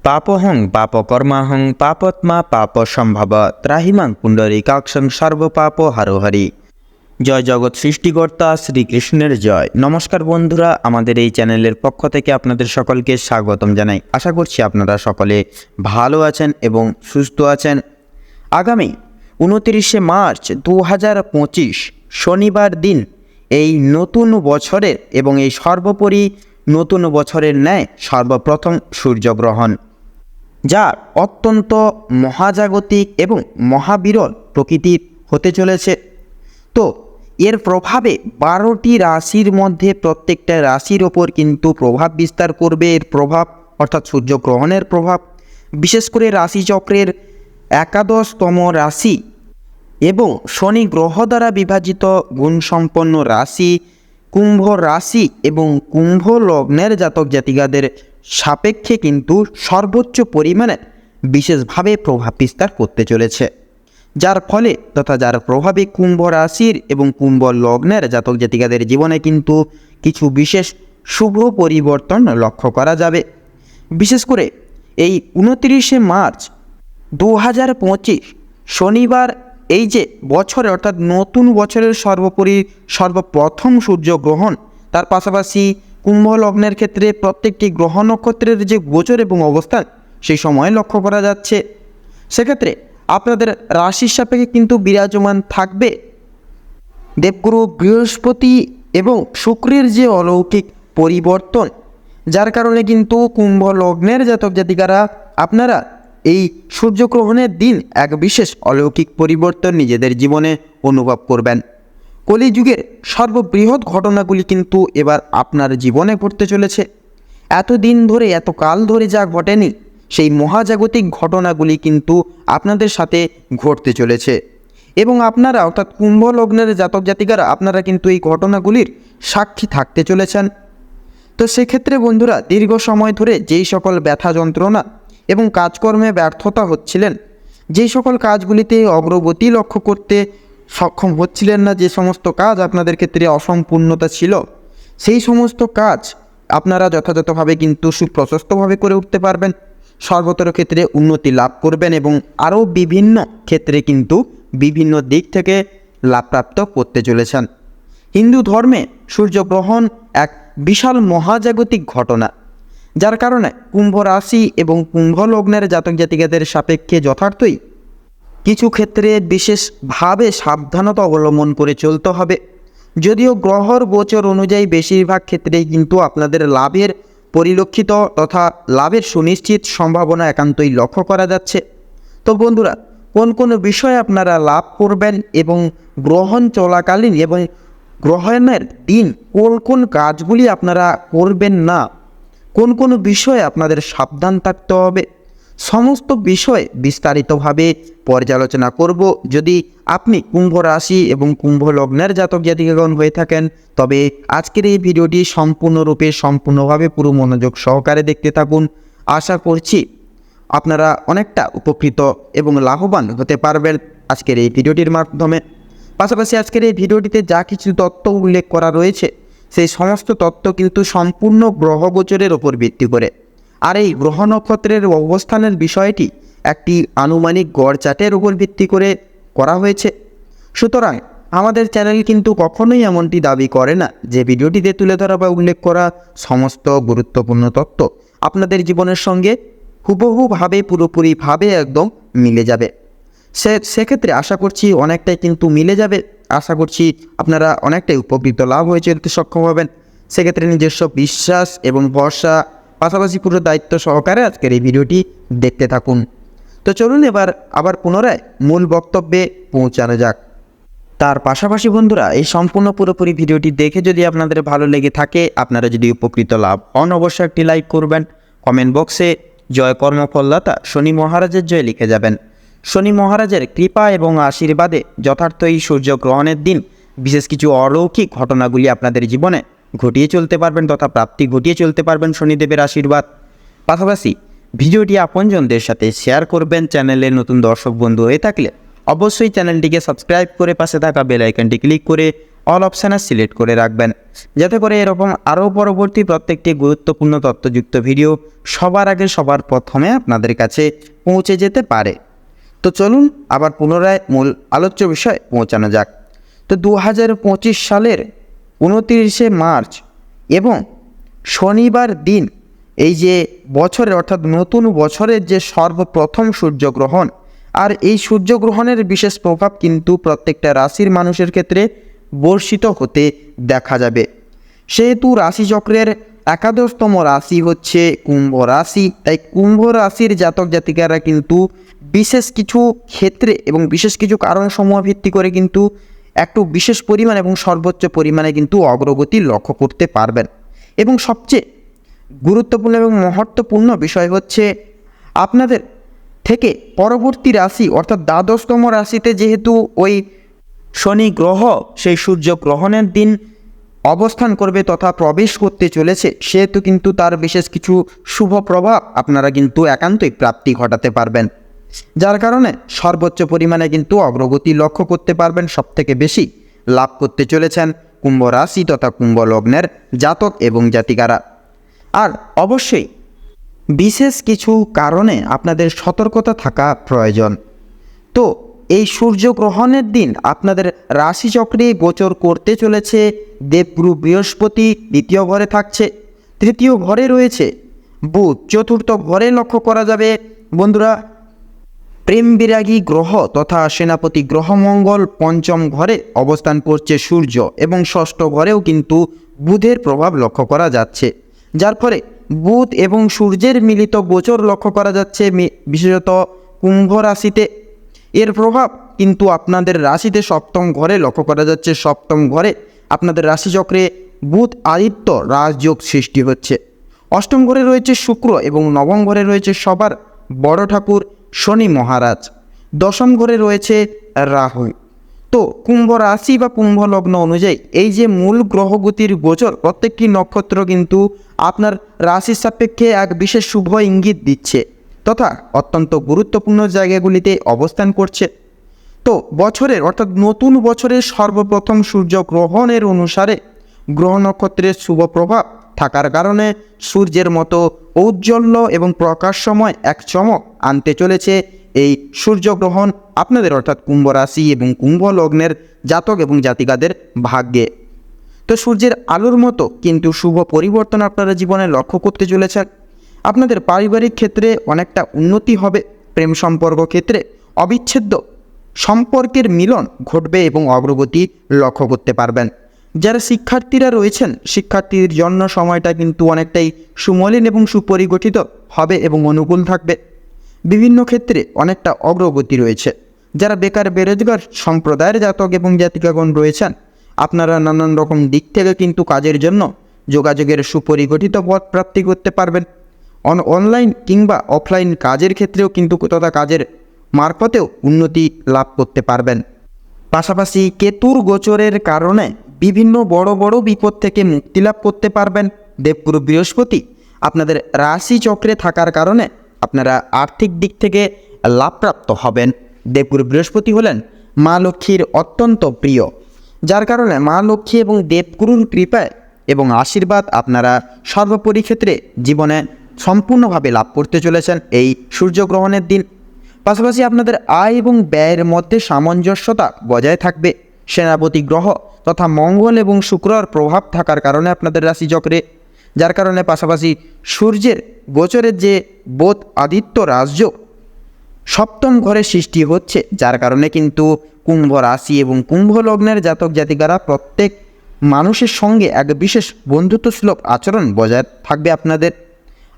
পাপহং পাপকর্মাহং পাপত্মা পাপ সম্ভব ত্রাহিমাং পুণ্ডরীকাক্ষং সর্বপাপ হারোহরি। জয় জগৎ সৃষ্টিকর্তা শ্রীকৃষ্ণের জয়। নমস্কার বন্ধুরা, আমাদের এই চ্যানেলের পক্ষ থেকে আপনাদের সকলকে স্বাগতম জানাই। আশা করছি আপনারা সকলে ভালো আছেন এবং সুস্থ আছেন। আগামী 29শে মার্চ 2025 শনিবার দিন এই নতুন বছরের এবং এই সর্বোপরি নতুন বছরের ন্যায় সর্বপ্রথম সূর্যগ্রহণ, যা অত্যন্ত মহাজাগতিক এবং মহাবিরল প্রকৃতির হতে চলেছে। তো এর প্রভাবে 12টি রাশির মধ্যে প্রত্যেকটা রাশির ওপর কিন্তু প্রভাব বিস্তার করবে। এর প্রভাব অর্থাৎ সূর্যগ্রহণের প্রভাব বিশেষ করে রাশিচক্রের একাদশতম রাশি এবং শনি গ্রহ দ্বারা বিভাজিত গুণসম্পন্ন রাশি কুম্ভ রাশি এবং কুম্ভ লগ্নের জাতক জাতিকাদের সাপেক্ষে কিন্তু সর্বোচ্চ পরিমাণে বিশেষভাবে প্রভাব বিস্তার করতে চলেছে, যার ফলে তথা যার প্রভাবে কুম্ভ রাশির এবং কুম্ভ লগ্নের জাতক জাতিকাদের জীবনে কিন্তু কিছু বিশেষ শুভ পরিবর্তন লক্ষ্য করা যাবে। বিশেষ করে এই 29শে মার্চ 2025 শনিবার এই যে বছরে অর্থাৎ নতুন বছরের সর্বপ্রথম সূর্যগ্রহণ, তার পাশাপাশি কুম্ভ লগ্নের ক্ষেত্রে প্রত্যেকটি গ্রহ নক্ষত্রের যে গোচর এবং অবস্থান সেই সময় লক্ষ্য করা যাচ্ছে। সেক্ষেত্রে আপনাদের রাশির সাপেক্ষে কিন্তু বিরাজমান থাকবে দেবগুরু বৃহস্পতি এবং শুক্রের যে অলৌকিক পরিবর্তন, যার কারণে কিন্তু কুম্ভ লগ্নের জাতক জাতিকারা আপনারা এই সূর্যগ্রহণের দিন এক বিশেষ অলৌকিক পরিবর্তন নিজেদের জীবনে অনুভব করবেন। কলিযুগের সর্ববৃহৎ ঘটনাগুলি কিন্তু এবার আপনার জীবনে ঘটতে চলেছে। এতদিন ধরে এত কাল ধরে যা ঘটেনি সেই মহাজাগতিক ঘটনাগুলি কিন্তু আপনাদের সাথে ঘটতে চলেছে এবং আপনারা অর্থাৎ কুম্ভ লগ্নের জাতক জাতিকারা আপনারা কিন্তু এই ঘটনাগুলির সাক্ষী থাকতে চলেছেন। তো সেক্ষেত্রে বন্ধুরা, দীর্ঘ সময় ধরে যেই সকল ব্যথা যন্ত্রণা এবং কাজকর্মে ব্যর্থতা হচ্ছিলেন, যেই সকল কাজগুলিতে অগ্রগতি লক্ষ্য করতে সক্ষম হচ্ছিলেন না, যে সমস্ত কাজ আপনাদের ক্ষেত্রে অসম্পূর্ণতা ছিল, সেই সমস্ত কাজ আপনারা যথাযথভাবে কিন্তু সুপ্রশস্তভাবে করে উঠতে পারবেন, সর্বতর ক্ষেত্রে উন্নতি লাভ করবেন এবং আরও বিভিন্ন ক্ষেত্রে কিন্তু বিভিন্ন দিক থেকে লাভপ্রাপ্ত করতে চলেছেন। হিন্দু ধর্মে সূর্যগ্রহণ এক বিশাল মহাজাগতিক ঘটনা, যার কারণে কুম্ভ রাশি এবং কুম্ভ লগ্নের জাতক জাতিকাদের সাপেক্ষে যথার্থই কিছু ক্ষেত্রে বিশেষভাবে সাবধানতা অবলম্বন করে চলতে হবে। যদিও গ্রহর গোচর অনুযায়ী বেশিরভাগ ক্ষেত্রেই কিন্তু আপনাদের লাভের পরিলক্ষিত তথা লাভের সুনিশ্চিত সম্ভাবনা একান্তই লক্ষ্য করা যাচ্ছে। তো বন্ধুরা, কোন কোন বিষয়ে আপনারা লাভ করবেন এবং গ্রহণ চলাকালীন এবং গ্রহণের দিন কোন কোন কাজগুলি আপনারা করবেন না, কোন কোন বিষয়ে আপনাদের সাবধান থাকতে হবে, সমস্ত বিষয়ে বিস্তারিতভাবে পর্যালোচনা করব। যদি আপনি কুম্ভ রাশি এবং কুম্ভ লগ্নের জাতক জাতিকাগণ হয়ে থাকেন, তবে আজকের এই ভিডিওটি সম্পূর্ণভাবে পুরো মনোযোগ সহকারে দেখতে থাকুন। আশা করছি আপনারা অনেকটা উপকৃত এবং লাভবান হতে পারবেন আজকের এই ভিডিওটির মাধ্যমে। পাশাপাশি আজকের এই ভিডিওটিতে যা কিছু তথ্য উল্লেখ করা রয়েছে সেই সমস্ত তথ্য কিন্তু সম্পূর্ণ গ্রহগোচরের ওপর ভিত্তি করে, আর এই গ্রহ নক্ষত্রের অবস্থানের বিষয়টি একটি আনুমানিক গড় চার্টের উপর ভিত্তি করে করা হয়েছে। সুতরাং আমাদের চ্যানেল কিন্তু কখনোই এমনটি দাবি করে না যে ভিডিওটিতে তুলে ধরা বা উল্লেখ করা সমস্ত গুরুত্বপূর্ণ তথ্য আপনাদের জীবনের সঙ্গে হুবহুভাবে পুরোপুরিভাবে একদম মিলে যাবে। সেক্ষেত্রে আশা করছি অনেকটাই কিন্তু মিলে যাবে। আশা করছি আপনারা অনেকটাই উপকৃত লাভ হয়ে চলতে সক্ষম হবেন। সেক্ষেত্রে নিজস্ব বিশ্বাস এবং ভরসা পাশাপাশি পুরো দায়িত্ব সহকারে আজকের এই ভিডিওটি দেখতে থাকুন। তো চলুন এবার আবার পুনরায় মূল বক্তব্যে পৌঁছানো যাক। তার পাশাপাশি বন্ধুরা, এই সম্পূর্ণ পুরোপুরি ভিডিওটি দেখে যদি আপনাদের ভালো লেগে থাকে, আপনারা যদি উপকৃত লাভ হন, অবশ্যই একটি লাইক করবেন। কমেন্ট বক্সে জয় কর্মফলদাতা শনি মহারাজের জয় লিখে যাবেন। শনি মহারাজের কৃপা এবং আশীর্বাদে যথার্থ এই সূর্যগ্রহণের দিন বিশেষ কিছু অলৌকিক ঘটনাগুলি আপনাদের জীবনে ঘটিয়ে চলতে পারবেন তথা প্রাপ্তি ঘটিয়ে চলতে পারবেন শনিদেবের আশীর্বাদ। পাশাপাশি ভিডিওটি আপনজনদের সাথে শেয়ার করবেন। চ্যানেলে নতুন দর্শক বন্ধু হয়ে থাকলে অবশ্যই চ্যানেলটিকে সাবস্ক্রাইব করে পাশে থাকা বেল আইকনটি ক্লিক করে অল অপশানে সিলেক্ট করে রাখবেন, যাতে করে এরকম আরও পরবর্তী প্রত্যেকটি গুরুত্বপূর্ণ তথ্যযুক্ত ভিডিও সবার আগে সবার প্রথমে আপনাদের কাছে পৌঁছে যেতে পারে। তো চলুন আবার পুনরায় মূল আলোচ্য বিষয়ে পৌঁছানো যাক। তো 2025 সালের 29শে মার্চ এবং শনিবার দিন এই যে বছরের অর্থাৎ নতুন বছরের যে সর্বপ্রথম সূর্যগ্রহণ, আর এই সূর্যগ্রহণের বিশেষ প্রভাব কিন্তু প্রত্যেকটা রাশির মানুষের ক্ষেত্রে বর্ষিত হতে দেখা যাবে। সেহেতু রাশিচক্রের একাদশতম রাশি হচ্ছে কুম্ভ রাশি, তাই কুম্ভ রাশির জাতক জাতিকারা কিন্তু বিশেষ কিছু ক্ষেত্রে এবং বিশেষ কিছু কারণসমূহ ভিত্তি করে কিন্তু একটু বিশেষ পরিমাণ এবং সর্বোচ্চ পরিমাণে কিন্তু অগ্রগতি লক্ষ্য করতে পারবেন। এবং সবচেয়ে গুরুত্বপূর্ণ এবং মহত্বপূর্ণ বিষয় হচ্ছে আপনাদের থেকে পরবর্তী রাশি অর্থাৎ দ্বাদশতম রাশিতে যেহেতু ওই শনি গ্রহ সেই সূর্য গ্রহণের দিন অবস্থান করবে তথা প্রবেশ করতে চলেছে, সেহেতু কিন্তু তার বিশেষ কিছু শুভ প্রভাব আপনারা কিন্তু একান্তই প্রাপ্তি ঘটাতে পারবেন, যার কারণে সর্বোচ্চ পরিমাণে কিন্তু অগ্রগতি লক্ষ্য করতে পারবেন। সবথেকে বেশি লাভ করতে চলেছেন কুম্ভ রাশি তথা কুম্ভ লগ্নের জাতক এবং জাতিকারা। আর অবশ্যই বিশেষ কিছু কারণে আপনাদের সতর্কতা থাকা প্রয়োজন। তো এই সূর্যগ্রহণের দিন আপনাদের রাশিচক্রে গোচর করতে চলেছে দেবগুরু বৃহস্পতি, দ্বিতীয় ঘরে থাকছে, তৃতীয় ঘরে রয়েছে বুধ, চতুর্থ ঘরে লক্ষ্য করা যাবে বন্ধুরা প্রেম বিরাগী গ্রহ তথা সেনাপতি গ্রহ মঙ্গল, পঞ্চম ঘরে অবস্থান করছে সূর্য এবং ষষ্ঠ ঘরেও কিন্তু বুধের প্রভাব লক্ষ্য করা যাচ্ছে, যার ফলে বুধ এবং সূর্যের মিলিত গোচর লক্ষ্য করা যাচ্ছে বিশেষত কুম্ভ রাশিতে। এর প্রভাব কিন্তু আপনাদের রাশিতে সপ্তম ঘরে লক্ষ্য করা যাচ্ছে। সপ্তম ঘরে আপনাদের রাশিচক্রে বুধ আদিত্য রাজযোগ সৃষ্টি হচ্ছে। অষ্টম ঘরে রয়েছে শুক্র এবং নবম ঘরে রয়েছে সবার বড় ঠাকুর শনি মহারাজ। দশম ঘরে রয়েছে রাহু। তো কুম্ভ রাশি বা কুম্ভ লগ্ন অনুযায়ী এই যে মূল গ্রহগতির গোচর, প্রত্যেকটি নক্ষত্র কিন্তু আপনার রাশির সাপেক্ষে এক বিশেষ শুভ ইঙ্গিত দিচ্ছে তথা অত্যন্ত গুরুত্বপূর্ণ জায়গাগুলিতে অবস্থান করছে। তো বছরের অর্থাৎ নতুন বছরের সর্বপ্রথম সূর্যগ্রহণের অনুসারে গ্রহ নক্ষত্রের শুভ প্রভাব থাকার কারণে সূর্যের মতো ঔজ্জ্বল্য এবং প্রকাশময় এক চমক আনতে চলেছে এই সূর্যগ্রহণ আপনাদের অর্থাৎ কুম্ভ রাশি এবং কুম্ভ লগ্নের জাতক এবং জাতিকাদের ভাগ্যে। তো সূর্যের আলোর মতো কিন্তু শুভ পরিবর্তন আপনারা জীবনে লক্ষ্য করতে চলেছেন। আপনাদের পারিবারিক ক্ষেত্রে অনেকটা উন্নতি হবে, প্রেম সম্পর্ক ক্ষেত্রে অবিচ্ছেদ্য সম্পর্কের মিলন ঘটবে এবং অগ্রগতি লক্ষ্য করতে পারবেন। যারা শিক্ষার্থীরা রয়েছেন শিক্ষার্থীর জন্য সময়টা কিন্তু অনেকটাই সুমলিন এবং সুপরিগঠিত হবে এবং অনুকূল থাকবে। বিভিন্ন ক্ষেত্রে অনেকটা অগ্রগতি রয়েছে। যারা বেকার বেরোজগার সম্প্রদায়ের জাতক এবং জাতিকাগণ রয়েছেন আপনারা নানান রকম দিক থেকে কিন্তু কাজের জন্য যোগাযোগের সুপরিগঠিত পথ প্রাপ্তি করতে পারবেন। অনলাইন কিংবা অফলাইন কাজের ক্ষেত্রেও কিন্তু তথা কাজের মারফতেও উন্নতি লাভ করতে পারবেন। পাশাপাশি কেতুর গোচরের কারণে বিভিন্ন বড় বড় বিপদ থেকে মুক্তি লাভ করতে পারবেন। দেবগুরু বৃহস্পতি আপনাদের রাশি চক্রে থাকার কারণে আপনারা আর্থিক দিক থেকে লাভপ্রাপ্ত হবেন। দেবগুরু বৃহস্পতি হলেন মা লক্ষ্মীর অত্যন্ত প্রিয়, যার কারণে মা লক্ষ্মী এবং দেবগুরুর কৃপায় এবং আশীর্বাদ আপনারা সর্বোপরি ক্ষেত্রে জীবনে সম্পূর্ণভাবে লাভ করতে চলেছেন এই সূর্যগ্রহণের দিন। পাশাপাশি আপনাদের আয় এবং ব্যয়ের মধ্যে সামঞ্জস্যতা বজায় থাকবে। সেনাপতি গ্রহ তথা মঙ্গল এবং শুক্রর প্রভাব থাকার কারণে আপনাদের রাশিচক্রে, যার কারণে পাশাপাশি সূর্যের গোচরের যে বোধ আদিত্য রাজযোগ সপ্তম ঘরে সৃষ্টি হচ্ছে, যার কারণে কিন্তু কুম্ভ রাশি এবং কুম্ভ লগ্নের জাতক জাতিকারা প্রত্যেক মানুষের সঙ্গে এক বিশেষ বন্ধুত্বসুলভ আচরণ বজায় থাকবে আপনাদের।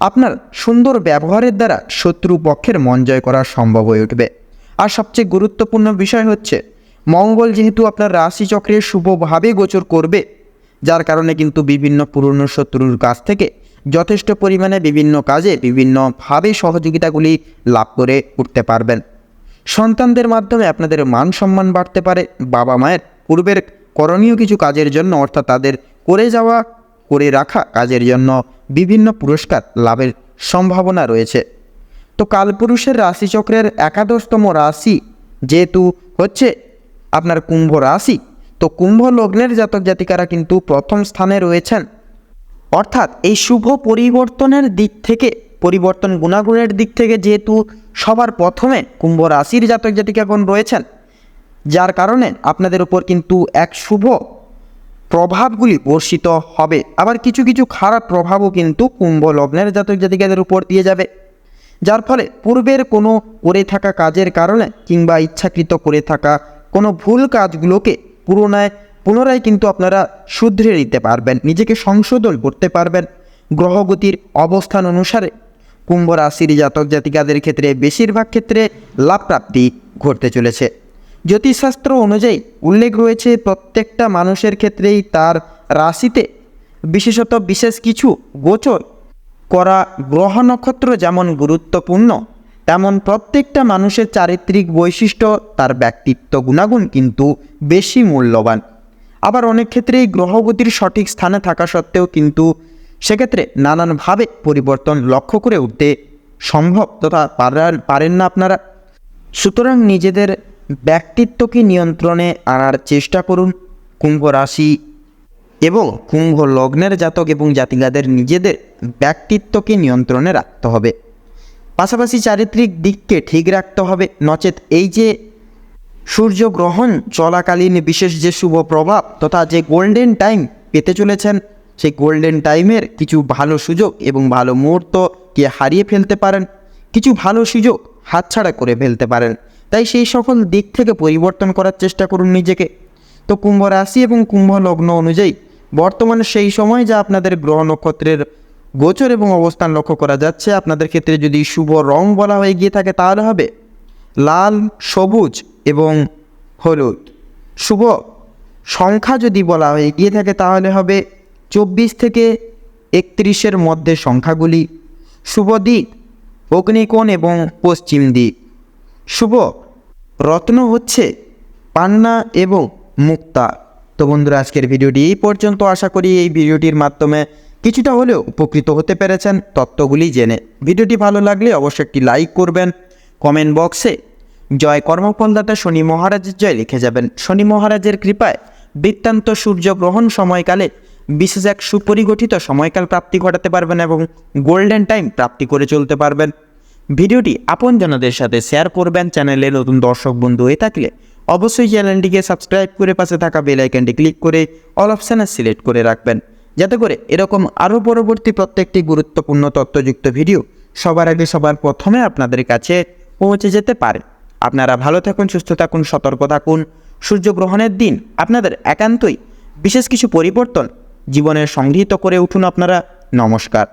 আপনার সুন্দর ব্যবহারের দ্বারা শত্রু পক্ষের মন জয় করা সম্ভব হয়ে উঠবে। আর সবচেয়ে গুরুত্বপূর্ণ বিষয় হচ্ছে মঙ্গল যেহেতু আপনার রাশিচক্রে শুভভাবে গোচর করবে, যার কারণে কিন্তু বিভিন্ন পুরনো শত্রুর কাছ থেকে যথেষ্ট পরিমাণে বিভিন্ন কাজে বিভিন্নভাবে সহযোগিতাগুলি লাভ করে উঠতে পারবেন। সন্তানদের মাধ্যমে আপনাদের মান সম্মান বাড়তে পারে। বাবা মায়ের পূর্বের করণীয় কিছু কাজের জন্য অর্থাৎ তাদের করে রাখা কাজের জন্য বিভিন্ন পুরস্কার লাভের সম্ভাবনা রয়েছে। তো কালপুরুষের রাশিচক্রের একাদশতম রাশি যেহেতু হচ্ছে আপনার কুম্ভ রাশি, তো কুম্ভ লগ্নের জাতক জাতিকারা কিন্তু প্রথম স্থানে রয়েছেন। অর্থাৎ এই শুভ পরিবর্তনের দিক থেকে, পরিবর্তন গুণাগুণের দিক থেকে যেহেতু সবার প্রথমে কুম্ভ রাশির জাতক জাতিকাগণ রয়েছেন, যার কারণে আপনাদের উপর কিন্তু এক শুভ প্রভাবগুলি বর্ষিত হবে। আবার কিছু কিছু খারাপ প্রভাবও কিন্তু কুম্ভ লগ্নের জাতক জাতিকাদের উপর দিয়ে যাবে, যার ফলে পূর্বের কোনো করে থাকা কাজের কারণে কিংবা ইচ্ছাকৃত করে থাকা কোনো ভুল কাজগুলোকে পুনরায় কিন্তু আপনারা শুধরে নিতে পারবেন, নিজেকে সংশোধন করতে পারবেন। গ্রহগতির অবস্থান অনুসারে কুম্ভ রাশির জাতক জাতিকাদের ক্ষেত্রে বেশিরভাগ ক্ষেত্রে লাভপ্রাপ্তি ঘটতে চলেছে। জ্যোতিষশাস্ত্র অনুযায়ী উল্লেখ রয়েছে প্রত্যেকটা মানুষের ক্ষেত্রেই তার রাশিতে বিশেষত বিশেষ কিছু গোচর করা গ্রহ নক্ষত্র যেমন গুরুত্বপূর্ণ, তেমন প্রত্যেকটা মানুষের চারিত্রিক বৈশিষ্ট্য, তার ব্যক্তিত্ব গুণাগুণ কিন্তু বেশি মূল্যবান। আবার অনেক ক্ষেত্রেই গ্রহগতির সঠিক স্থানে থাকা সত্ত্বেও কিন্তু সেক্ষেত্রে নানানভাবে পরিবর্তন লক্ষ্য করে উঠতে সম্ভব তথা পারেন না আপনারা। সুতরাং নিজেদের ব্যক্তিত্বকে নিয়ন্ত্রণে আনার চেষ্টা করুন। কুম্ভ রাশি এবং কুম্ভ লগ্নের জাতক এবং জাতিকাদের নিজেদের ব্যক্তিত্বকে নিয়ন্ত্রণে রাখতে হবে, পাশাপাশি চারিত্রিক দিককে ঠিক রাখতে হবে। নচেত এই যে সূর্যগ্রহণ চলাকালীন বিশেষ যে শুভ প্রভাব তথা যে গোল্ডেন টাইম পেতে চলেছেন, সেই গোল্ডেন টাইমের কিছু ভালো সুযোগ এবং ভালো মুহূর্তকে হারিয়ে ফেলতে পারেন, কিছু ভালো সুযোগ হাতছাড়া করে ফেলতে পারেন। তাই সেই সকল দিক থেকে পরিবর্তন করার চেষ্টা করুন নিজেকে। তো কুম্ভ রাশি এবং কুম্ভ লগ্ন অনুযায়ী বর্তমানে সেই সময় যা আপনাদের গ্রহ নক্ষত্রের গোচর এবং অবস্থান লক্ষ্য করা যাচ্ছে, আপনাদের ক্ষেত্রে যদি শুভ রং বলা হয়ে গিয়ে থাকে তাহলে হবে লাল, সবুজ এবং হলুদ। শুভ সংখ্যা যদি বলা হয়ে গিয়ে থাকে তাহলে হবে 24 থেকে 31-এর মধ্যে সংখ্যাগুলি। শুভ দিক অগ্নিকোণ এবং পশ্চিম দিক। শুভ রত্ন হচ্ছে পান্না এবং মুক্তা। তো বন্ধুরা, আজকের ভিডিওটি এই পর্যন্ত। আশা করি এই ভিডিওটির মাধ্যমে কিছুটা হলেও উপকৃত হতে পেরেছেন তত্ত্বগুলি জেনে। ভিডিওটি ভালো লাগলে অবশ্যই একটি লাইক করবেন, কমেন্ট বক্সে জয় কর্মফলদাতা শনি মহারাজের জয় লিখে যাবেন। শনি মহারাজের কৃপায় বৃত্তান্ত সূর্যগ্রহণ সময়কালে বিশেষ এক সুপরিগঠিত সময়কাল প্রাপ্তি ঘটাতে পারবেন এবং গোল্ডেন টাইম প্রাপ্তি করে চলতে পারবেন। ভিডিওটি আপনজনদের সাথে শেয়ার করবেন। চ্যানেলে নতুন দর্শক বন্ধু হয়ে থাকলে অবশ্যই চ্যানেলটিকে সাবস্ক্রাইব করে পাশে থাকা বেল আইকনটি ক্লিক করে অল অপশানে সিলেক্ট করে রাখবেন, যাতে করে এরকম আরও পরবর্তী প্রত্যেকটি গুরুত্বপূর্ণ তথ্যযুক্ত ভিডিও সবার আগে সবার প্রথমে আপনাদের কাছে পৌঁছে যেতে পারে। আপনারা ভালো থাকুন, সুস্থ থাকুন, সতর্ক থাকুন। সূর্যগ্রহণের দিন আপনাদের একান্তই বিশেষ কিছু পরিবর্তন জীবনে সংগৃহীত করে উঠুন আপনারা। নমস্কার।